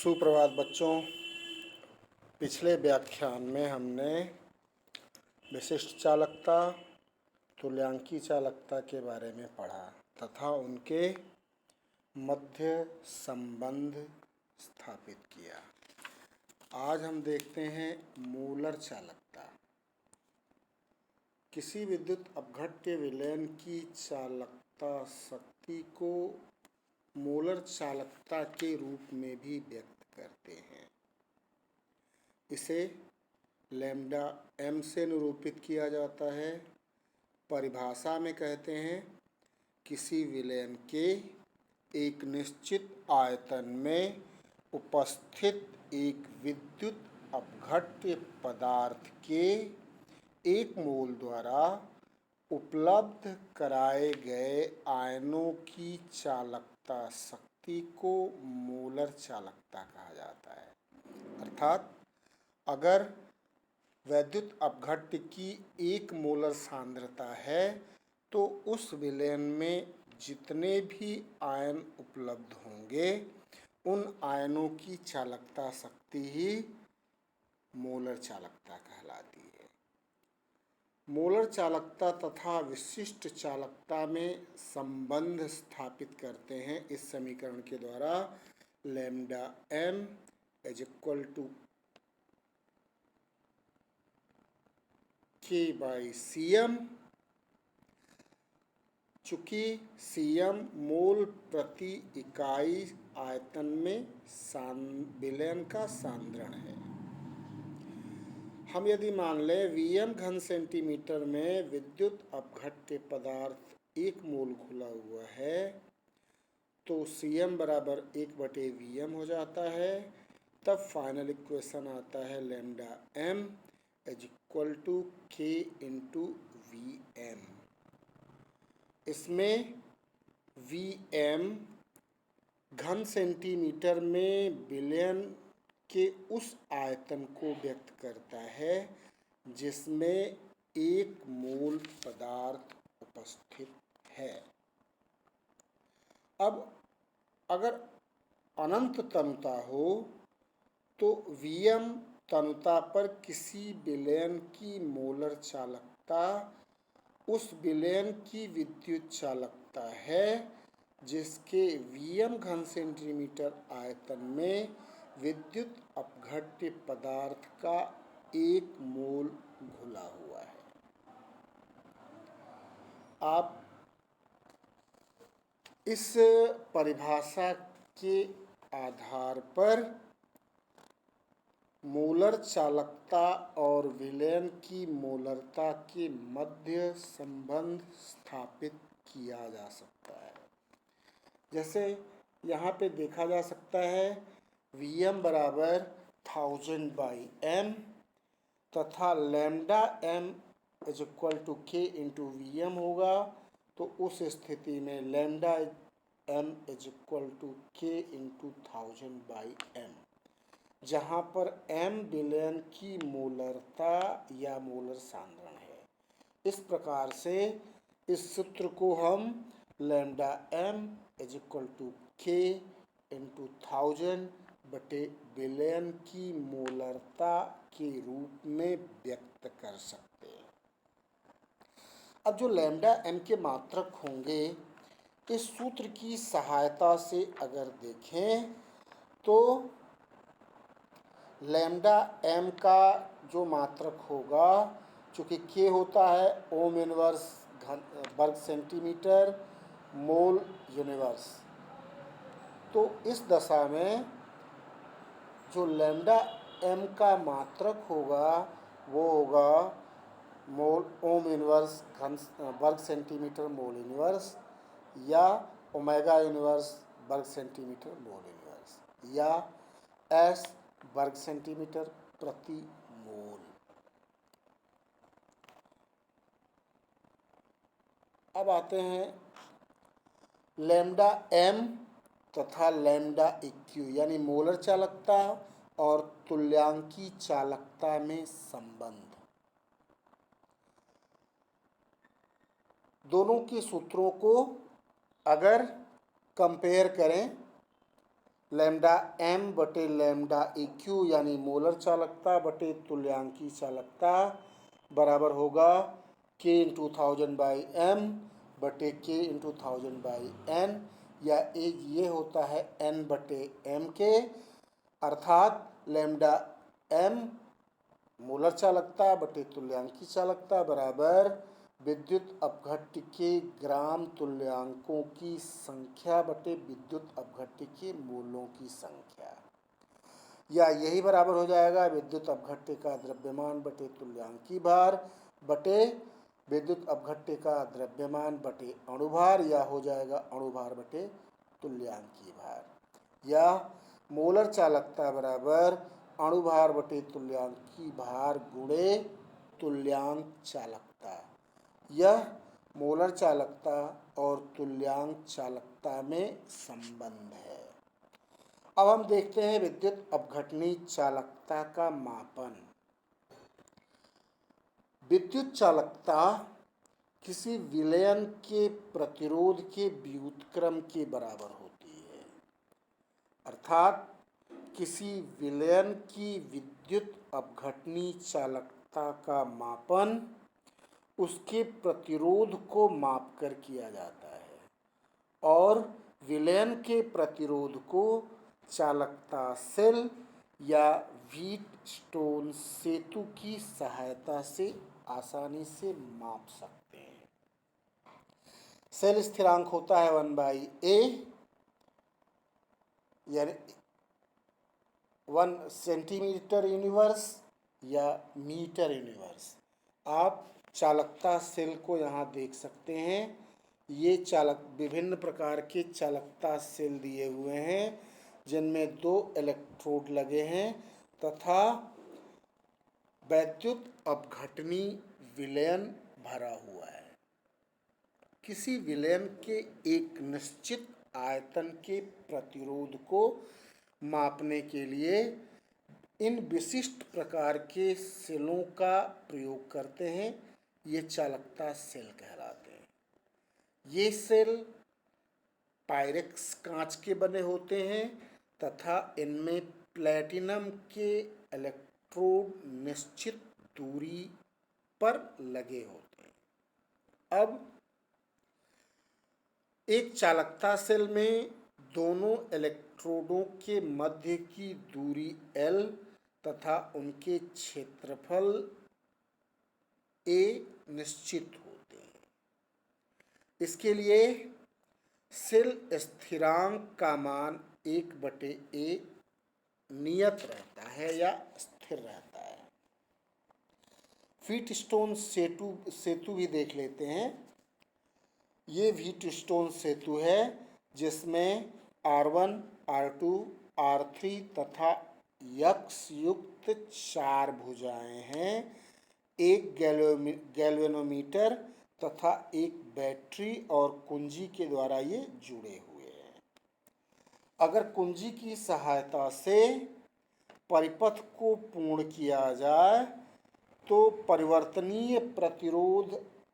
सुप्रभात बच्चों। पिछले व्याख्यान में हमने विशिष्ट चालकता, तुल्यांकी चालकता के बारे में पढ़ा तथा उनके मध्य संबंध स्थापित किया। आज हम देखते हैं मूलर चालकता। किसी विद्युत अपघट्य विलयन की चालकता शक्ति को मूलर चालकता के रूप में भी व्यक्त करते हैं। इसे लैम्डा m से निरूपित किया जाता है। परिभाषा में कहते हैं किसी विलयन के एक निश्चित आयतन में उपस्थित एक विद्युत अपघट्य पदार्थ के एक मोल द्वारा उपलब्ध कराए गए आयनों की चालकता शक्ति को मूलर चालकता कहा जाता है। अर्थात अगर वैद्युत अपघट्य की एक मोलर सांद्रता है तो उस विलयन में जितने भी आयन उपलब्ध होंगे उन आयनों की चालकता शक्ति ही मोलर चालकता कहलाती है। मोलर चालकता तथा विशिष्ट चालकता में संबंध स्थापित करते हैं इस समीकरण के द्वारा। Lambda m is equal to K by Cm। चूँकि Cm मोल प्रति इकाई आयतन में विलयन का सांद्रण है। हम यदि मान लें Vm घन सेंटीमीटर में विद्युत अपघट्य पदार्थ एक मोल घुला हुआ है तो Cm बराबर 1/Vm हो जाता है। तब फाइनल इक्वेशन आता है lambda m is equal to K into Vm। इसमें Vm घन सेंटीमीटर में विलयन के उस आयतन को व्यक्त करता है जिसमें एक मोल पदार्थ उपस्थित है। अब अगर अनंत तनुता हो तो Vm तनुता पर किसी विलयन की मोलर चालकता उस विलयन की विद्युत चालकता है जिसके Vm घन सेंटीमीटर आयतन में विद्युत अपघट्य पदार्थ का एक मोल घुला हुआ है। आप इस परिभाषा के आधार पर मोलर चालकता और विलयन की मोलरता के मध्य संबंध स्थापित किया जा सकता है। जैसे यहाँ पे देखा जा सकता है Vm बराबर 1000/m तथा lambda m is equal to K into Vm होगा तो उस स्थिति में lambda m is equal to K into 1000/m, जहाँ पर m विलयन की मोलरता या मोलर सांद्रण है। इस प्रकार से इस सूत्र को हम lambda m is equal to K into 1000 बटे विलयन की मोलरता के रूप में व्यक्त कर सकते हैं। अब जो लैम्डा m के मात्रक होंगे इस सूत्र की सहायता से अगर देखें तो लैम्डा m का जो मात्रक होगा, चूँकि K होता है ओम इनवर्स वर्ग सेंटीमीटर मोल यूनिवर्स, तो इस दशा में जो लैम्डा m का मात्रक होगा वो होगा मोल ओम इनवर्स घन वर्ग सेंटीमीटर मोल इनवर्स या ओमेगा इनवर्स वर्ग सेंटीमीटर मोल इनवर्स या S वर्ग सेंटीमीटर प्रति मोल। अब आते हैं लैम्डा m तथा लैम्डा eq यानी मोलर चालकता और तुल्यांकी चालकता में संबंध। दोनों के सूत्रों को अगर कंपेयर करें लैम्डा एम बटे लैम्डा ए क्यू यानी मोलर चालकता बटे तुल्यांकी चालकता बराबर होगा के इंटू 1000 बाई एम बटे के इंटू 1000 बाई एन, या एक ये होता है एन बटे एम के, अर्थात लैम्डा एम मोलर चालकता बटे तुल्यांकी चालकता बराबर विद्युत अपघट्य के ग्राम तुल्यांकों की संख्या बटे विद्युत अपघट्य के मोलों की संख्या, या यही बराबर हो जाएगा विद्युत अपघट्य का द्रव्यमान बटे तुल्यांकी भार बटे विद्युत अपघट्य का द्रव्यमान बटे अणुभार, या हो जाएगा अणुभार बटे तुल्यांकी भार, या मोलर चालकता बराबर अणुभार बटे तुल्यांकी भार गुणे तुल्यांक चालकता। यह मोलर चालकता और तुल्यांक चालकता में संबंध है। अब हम देखते हैं विद्युत अपघटनी चालकता का मापन। विद्युत चालकता किसी विलयन के प्रतिरोध के व्युत्क्रम के बराबर होती है, अर्थात किसी विलयन की विद्युत अपघटनी चालकता का मापन उसके प्रतिरोध को मापकर किया जाता है और विलयन के प्रतिरोध को चालकता सेल या व्हीटस्टोन सेतु की सहायता से आसानी से माप सकते हैं। सेल स्थिरांक होता है 1/a यानी 1 सेंटीमीटर यूनिवर्स या मीटर यूनिवर्स। आप चालकता सेल को यहाँ देख सकते हैं। ये विभिन्न प्रकार के चालकता सेल दिए हुए हैं जिनमें 2 इलेक्ट्रोड लगे हैं तथा वैद्युत अपघटनी विलयन भरा हुआ है। किसी विलयन के एक निश्चित आयतन के प्रतिरोध को मापने के लिए इन विशिष्ट प्रकार के सेलों का प्रयोग करते हैं। ये चालकता सेल कहलाते हैं। ये सेल पायरेक्स कांच के बने होते हैं तथा इनमें प्लैटिनम के इलेक्ट्रोड निश्चित दूरी पर लगे होते हैं। अब एक चालकता सेल में दोनों इलेक्ट्रोडों के मध्य की दूरी L तथा उनके क्षेत्रफल A निश्चित होते हैं। इसके लिए सेल स्थिरांक का मान 1/a नियत रहता है या स्थिर रहता है। व्हीटस्टोन सेतु भी देख लेते हैं। ये व्हीटस्टोन सेतु है जिसमें R1, R2, R3 तथा यक्ष युक्त 4 भुजाएं हैं, एक गैल्वेनोमीटर तथा एक बैटरी और कुंजी के द्वारा ये जुड़े हुए हैं। अगर कुंजी की सहायता से परिपथ को पूर्ण किया जाए तो परिवर्तनीय प्रतिरोध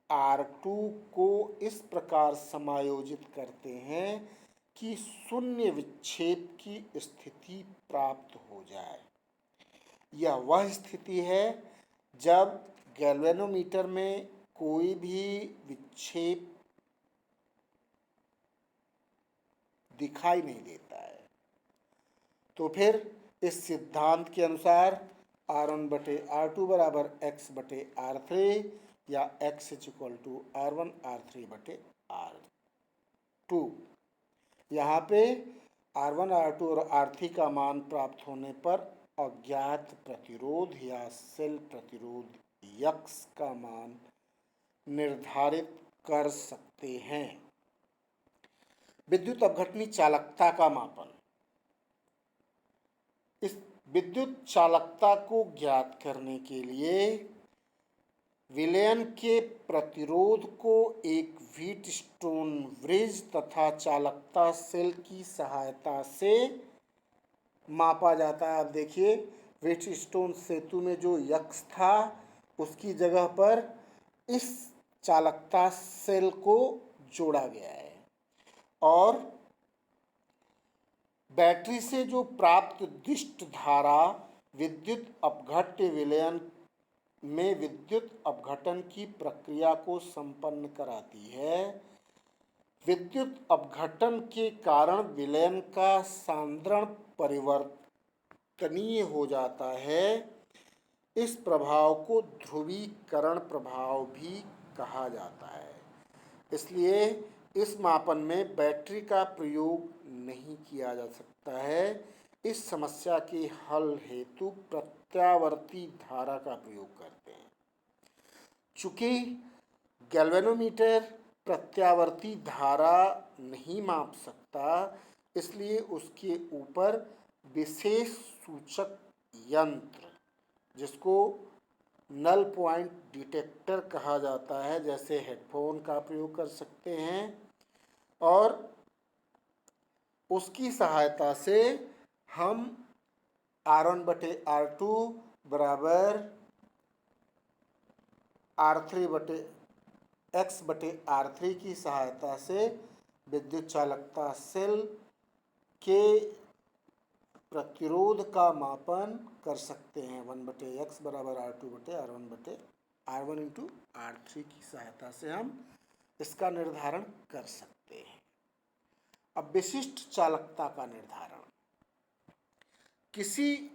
R2 को इस प्रकार समायोजित करते हैं कि शून्य विक्षेप की स्थिति प्राप्त हो जाए। यह वह स्थिति है जब गैल्वेनोमीटर में कोई भी विक्षेप दिखाई नहीं देता है। तो फिर इस सिद्धांत के अनुसार R1/R2 बराबर x/R3 या x = R1 R3/R2। यहाँ पे R1, R2 और R3 का मान प्राप्त होने पर अज्ञात प्रतिरोध या सेल प्रतिरोध यक्स का मान निर्धारित कर सकते हैं। विद्युत अपघटनी चालकता का मापन। इस विद्युत चालकता को ज्ञात करने के लिए विलयन के प्रतिरोध को एक व्हीटस्टोन ब्रिज तथा चालकता सेल की सहायता से मापा जाता है। अब देखिए व्हीटस्टोन सेतु में जो यक्स था उसकी जगह पर इस चालकता सेल को जोड़ा गया है और बैटरी से जो प्राप्त दिष्ट धारा विद्युत अपघट्य विलयन में विद्युत अपघटन की प्रक्रिया को संपन्न कराती है। विद्युत अपघटन के कारण विलयन का सांद्रण परिवर्तनीय हो जाता है। इस प्रभाव को ध्रुवीकरण प्रभाव भी कहा जाता है। इसलिए इस मापन में बैटरी का प्रयोग नहीं किया जा सकता है। इस समस्या के हल हेतु प्रत्यावर्ती धारा का प्रयोग करते हैं। चूंकि गैल्वेनोमीटर प्रत्यावर्ती धारा नहीं माप सकता, इसलिए उसके ऊपर विशेष सूचक यंत्र, जिसको नल पॉइंट डिटेक्टर कहा जाता है, जैसे हेडफोन का प्रयोग कर सकते हैं और उसकी सहायता से हम R1/R2 बराबर R3/X/R3 की सहायता से विद्युत चालकता सेल के प्रतिरोध का मापन कर सकते हैं। 1/X बराबर R1 इंटू R3 की सहायता से हम इसका निर्धारण कर सकते हैं। अब विशिष्ट चालकता का निर्धारण। किसी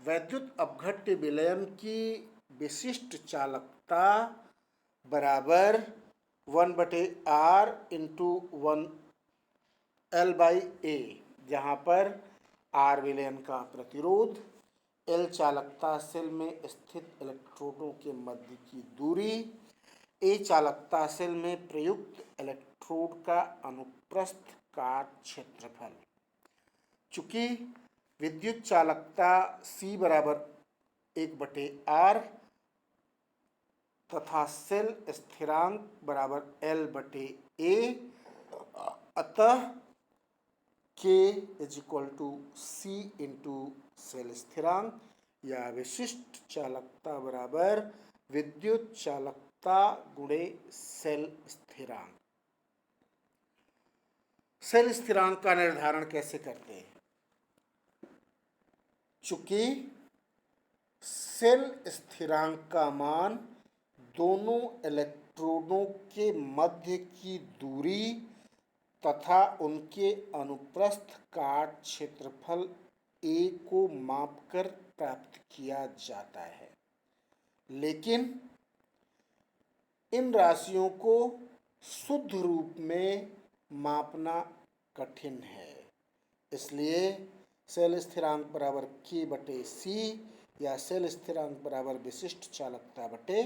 वैद्युत अपघट्य विलयन की विशिष्ट चालकता बराबर 1/R इंटू 1L/A, जहाँ पर R विलयन का प्रतिरोध, L चालकता सेल में स्थित इलेक्ट्रोडों के मध्य की दूरी, A चालकता सेल में प्रयुक्त इलेक्ट्रोड का अनुप्रस्थ काट क्षेत्रफल। चूंकि विद्युत चालकता C बराबर 1/R तथा सेल स्थिरांक बराबर L/A, अतः K = C इंटू सेल स्थिरांक या विशिष्ट चालकता बराबर विद्युत चालकता गुणे सेल स्थिरांक। सेल स्थिरांक का निर्धारण कैसे करते हैं? चूंकि सेल स्थिरांक का मान दोनों इलेक्ट्रोडों के मध्य की दूरी तथा उनके अनुप्रस्थ काट क्षेत्रफल A को मापकर प्राप्त किया जाता है, लेकिन इन राशियों को शुद्ध रूप में मापना कठिन है। इसलिए सेल स्थिरांक बराबर K/C या सेल स्थिरांक बराबर विशिष्ट चालकता बटे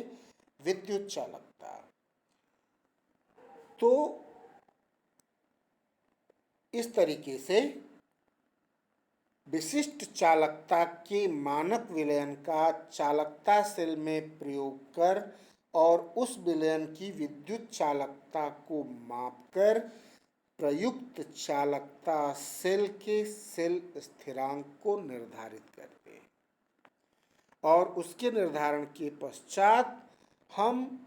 विद्युत चालकता। तो इस तरीके से विशिष्ट चालकता के मानक विलयन का चालकता सेल में प्रयोग कर और उस विलयन की विद्युत चालकता को मापकर प्रयुक्त चालकता सेल के सेल स्थिरांक को निर्धारित करते हैं और उसके निर्धारण के पश्चात हम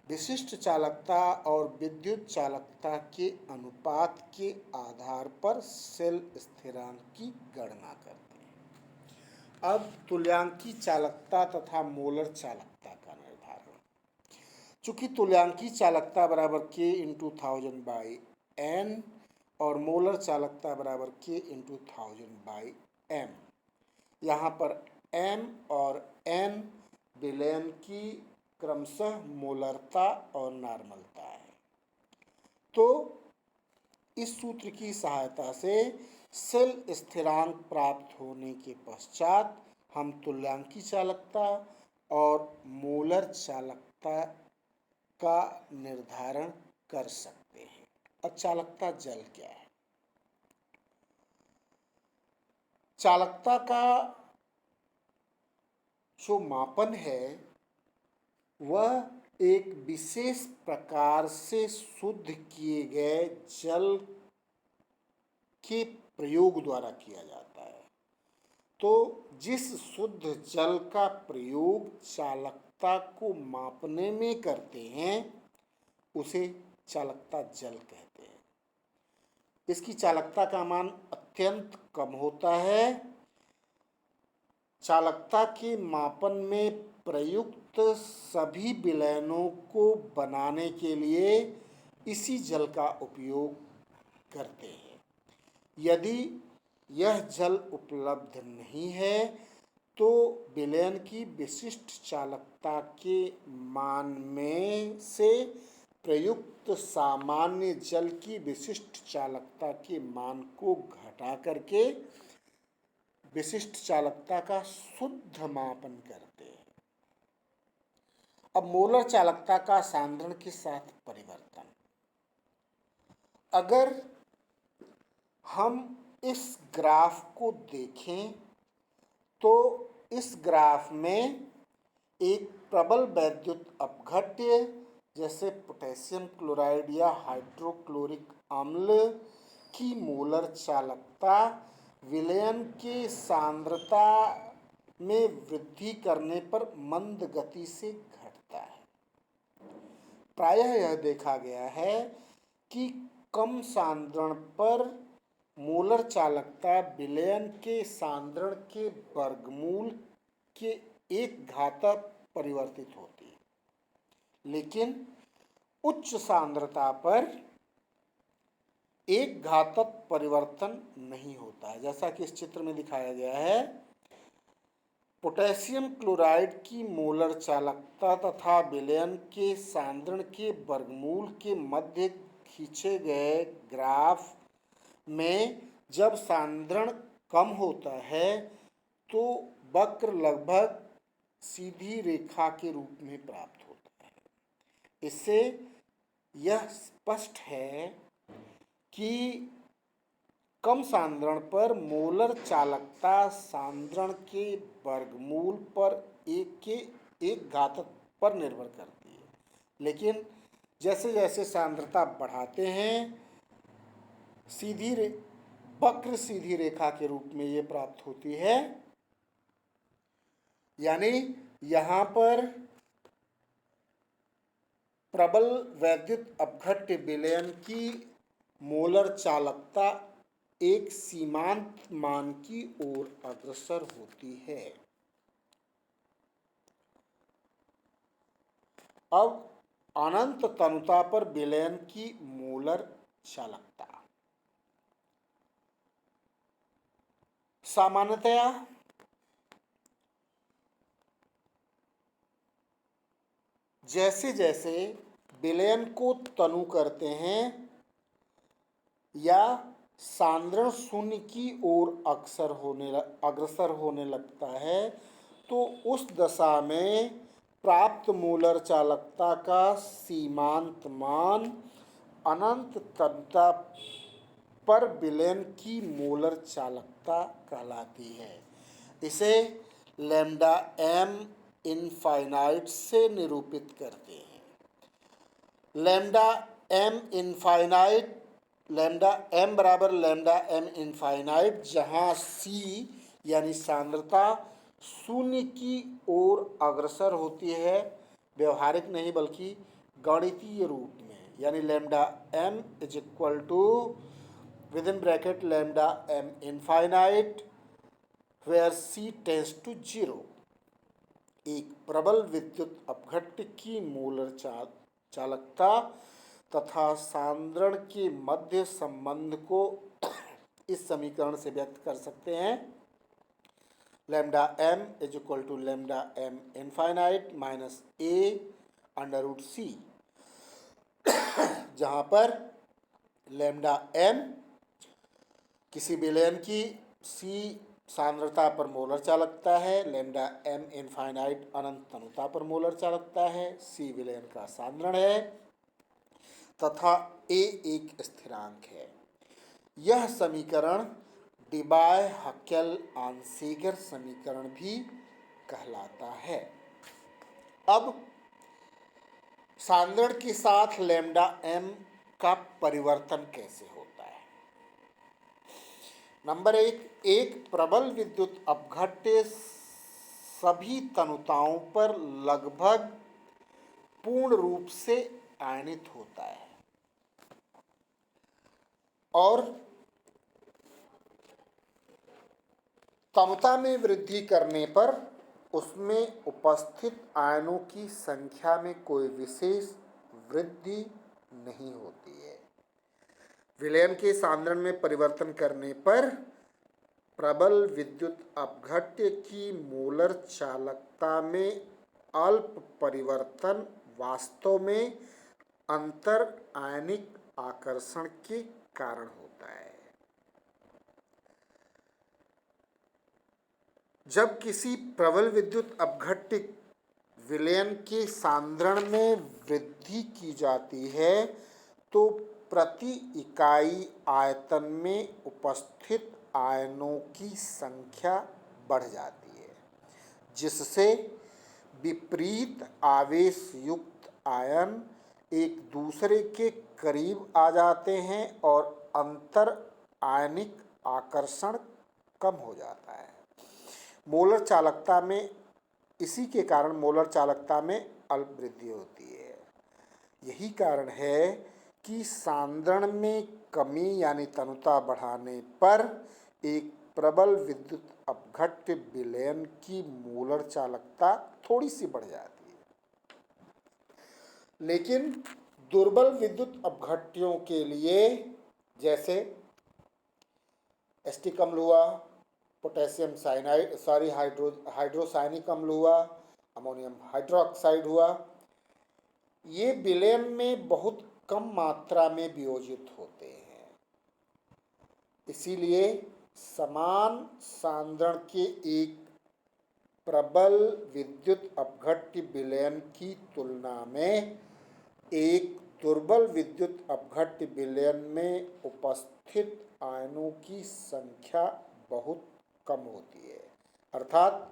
विशिष्ट चालकता और विद्युत चालकता के अनुपात के आधार पर सेल स्थिरांक की गणना करते हैं। अब तुल्यांकी चालकता तथा मोलर चालकता का निर्धारण। चूंकि तुल्यांकी चालकता बराबर K इंटू 1000/N और मोलर चालकता बराबर K इंटू 1000/M, यहाँ पर M और N विलयन की क्रमशः मोलरता और नॉर्मलता है। तो इस सूत्र की सहायता से सेल स्थिरांक प्राप्त होने के पश्चात हम तुल्यांकी चालकता और मोलर चालकता का निर्धारण कर सकते हैं। अब चालकता जल क्या है? चालकता का जो मापन है वह एक विशेष प्रकार से शुद्ध किए गए जल के प्रयोग द्वारा किया जाता है। तो जिस शुद्ध जल का प्रयोग चालकता को मापने में करते हैं उसे चालकता जल कहते हैं। इसकी चालकता का मान अत्यंत कम होता है। चालकता के मापन में प्रयुक्त सभी विलयनों को बनाने के लिए इसी जल का उपयोग करते हैं। यदि यह जल उपलब्ध नहीं है तो विलयन की विशिष्ट चालकता के मान में से प्रयुक्त सामान्य जल की विशिष्ट चालकता के मान को घटा करके विशिष्ट चालकता का शुद्ध मापन करते हैं। अब मोलर चालकता का सांद्रण के साथ परिवर्तन। अगर हम इस ग्राफ को देखें तो इस ग्राफ में एक प्रबल वैद्युत अपघट्य जैसे पोटेशियम क्लोराइड या हाइड्रोक्लोरिक अम्ल की मोलर चालकता विलयन की सांद्रता में वृद्धि करने पर मंद गति से घटता है। प्रायः यह देखा गया है कि कम सांद्रण पर मोलर चालकता विलयन के सांद्रण के वर्गमूल के एक घातक परिवर्तित होती है, लेकिन उच्च सांद्रता पर एक घातक परिवर्तन नहीं होता है। जैसा कि इस चित्र में दिखाया गया है, पोटेशियम क्लोराइड की मोलर चालकता तथा विलयन के सांद्रण के वर्गमूल के मध्य खींचे गए ग्राफ में जब सांद्रण कम होता है तो वक्र लगभग सीधी रेखा के रूप में प्राप्त होता है। इससे यह स्पष्ट है कि कम सांद्रण पर मोलर चालकता सांद्रण के वर्गमूल पर एक घातक पर निर्भर करती है, लेकिन जैसे जैसे सांद्रता बढ़ाते हैं वक्र सीधी रेखा के रूप में ये प्राप्त होती है। यानी यहाँ पर प्रबल वैद्युत अपघट्य विलयन की मोलर चालकता एक सीमांत मान की ओर अग्रसर होती है। अब अनंत तनुता पर विलयन की मोलर चालकता। सामान्यतया जैसे जैसे विलयन को तनु करते हैं या सांद्रण शून्य की ओर अग्रसर होने लगता है तो उस दशा में प्राप्त मोलर चालकता का सीमांत मान अनंत तनुता पर विलयन की मोलर चालकता कहलाती है। इसे लैम्डा एम इनफाइनाइट से निरूपित करते हैं। लैम्डा एम बराबर लैम्डा एम इनफाइनाइट, जहाँ सी यानी सांद्रता शून्य की ओर अग्रसर होती है, व्यवहारिक नहीं बल्कि गणितीय रूप में, यानी lambda M is equal to within bracket lambda m infinite where c tends to 0। एक प्रबल विद्युत अपघट्य की मोलर चालकता तथा सांद्रण के मध्य संबंध को इस समीकरण से व्यक्त कर सकते हैं। Lambda M is equal to lambda M infinite minus A under root C, जहाँ पर लैम्डा एम किसी विलयन की सी सांद्रता पर मोलर चालकता है, लैम्डा एम इनफाइनाइट अनंत तनुता पर मोलर चालकता है, सी विलयन का सांद्रण है तथा ए एक स्थिरांक है। यह समीकरण डिबाय-हकेल-आंसेगर समीकरण भी कहलाता है। अब सांद्रण के साथ लैम्डा एम का परिवर्तन कैसे होता है। नंबर एक प्रबल विद्युत अपघट्य सभी तनुताओं पर लगभग पूर्ण रूप से आयनित होता है। और तमता में वृद्धि करने पर उसमें उपस्थित आयनों की संख्या में कोई विशेष वृद्धि नहीं होती है। विलयन के सांद्रण में परिवर्तन करने पर प्रबल विद्युत अपघट्य की मोलर चालकता में अल्प परिवर्तन वास्तव में अंतर आयनिक आकर्षण के कारण होता है। जब किसी प्रबल विद्युत अपघट्य विलयन के सांद्रण में वृद्धि की जाती है तो प्रति इकाई आयतन में उपस्थित आयनों की संख्या बढ़ जाती है, जिससे विपरीत आवेश युक्त आयन एक दूसरे के करीब आ जाते हैं और अंतर आयनिक आकर्षण कम हो जाता है। मोलर चालकता में इसी के कारण मोलर चालकता में अल्प वृद्धि होती है। यही कारण है कि सांद्रण में कमी यानी तनुता बढ़ाने पर एक प्रबल विद्युत अपघट्य विलयन की मोलर चालकता थोड़ी सी बढ़ जाती है, लेकिन दुर्बल विद्युत अपघट्यों के लिए जैसे एस्टिक अम्ल हुआ, पोटेशियम साइनाइड हाइड्रोसायनिक अम्ल हुआ, अमोनियम हाइड्रोक्साइड हुआ, ये विलयन में बहुत कम मात्रा में वियोजित होते हैं। इसीलिए समान सांद्रण के एक प्रबल विद्युत अपघट्य विलयन की तुलना में एक दुर्बल विद्युत अपघट्य विलयन में उपस्थित आयनों की संख्या बहुत कम होती है। अर्थात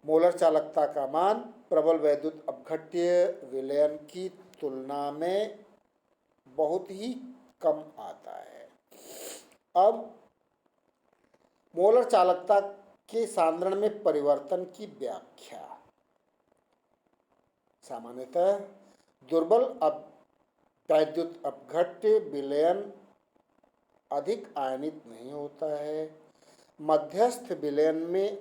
मोलर चालकता का मान प्रबल विद्युत अपघट्य विलयन की तुलना में बहुत ही कम आता है। अब मोलर चालकता के सांद्रण में परिवर्तन की व्याख्या। सामान्यतः दुर्बल विद्युत अपघट्य विलयन अधिक आयनित नहीं होता है। मध्यस्थ विलयन में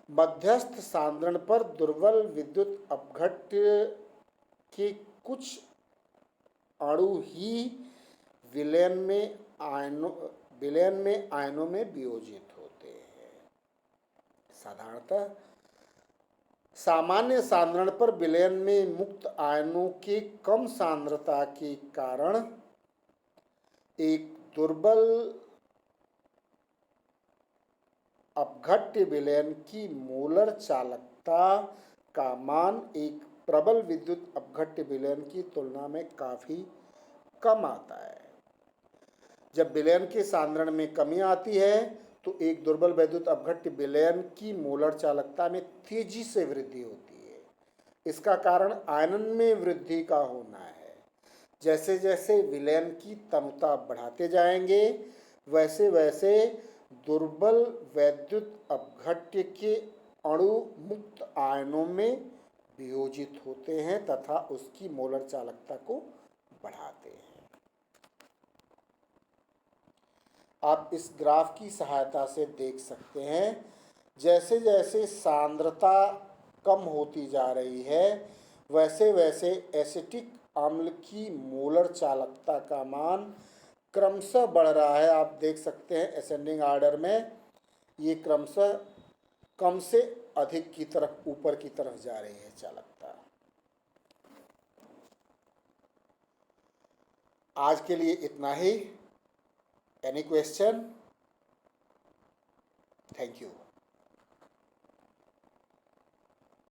मध्यस्थ सांद्रण पर दुर्बल विद्युत अपघट्य के कुछ अणु ही विलयन में आयनों में वियोजित होते हैं। साधारणतः सामान्य सांद्रण पर विलयन में मुक्त आयनों के कम सांद्रता के कारण एक दुर्बल अपघट्य विलयन की मोलर चालकता का मान एक प्रबल विद्युत अपघट्य विलयन की तुलना में काफी कम आता है। जब विलयन के सांद्रण में कमी आती है तो एक दुर्बल विद्युत अपघट्य विलयन की मोलर चालकता में तेजी से वृद्धि होती है। इसका कारण आयनन में वृद्धि का होना है। जैसे जैसे विलयन की तनुता बढ़ाते जाएंगे वैसे वैसे दुर्बल विद्युत अपघट्य के अणु मुक्त आयनों में वियोजित होते हैं तथा उसकी मोलर चालकता को बढ़ाते हैं। आप इस ग्राफ की सहायता से देख सकते हैं जैसे जैसे सांद्रता कम होती जा रही है वैसे वैसे एसिटिक अम्ल की मोलर चालकता का मान क्रमशः बढ़ रहा है। आप देख सकते हैं असेंडिंग ऑर्डर में ये क्रमशः कम से अधिक की तरफ ऊपर की तरफ जा रही है चालकता। आज के लिए इतना ही। Any question? Thank you.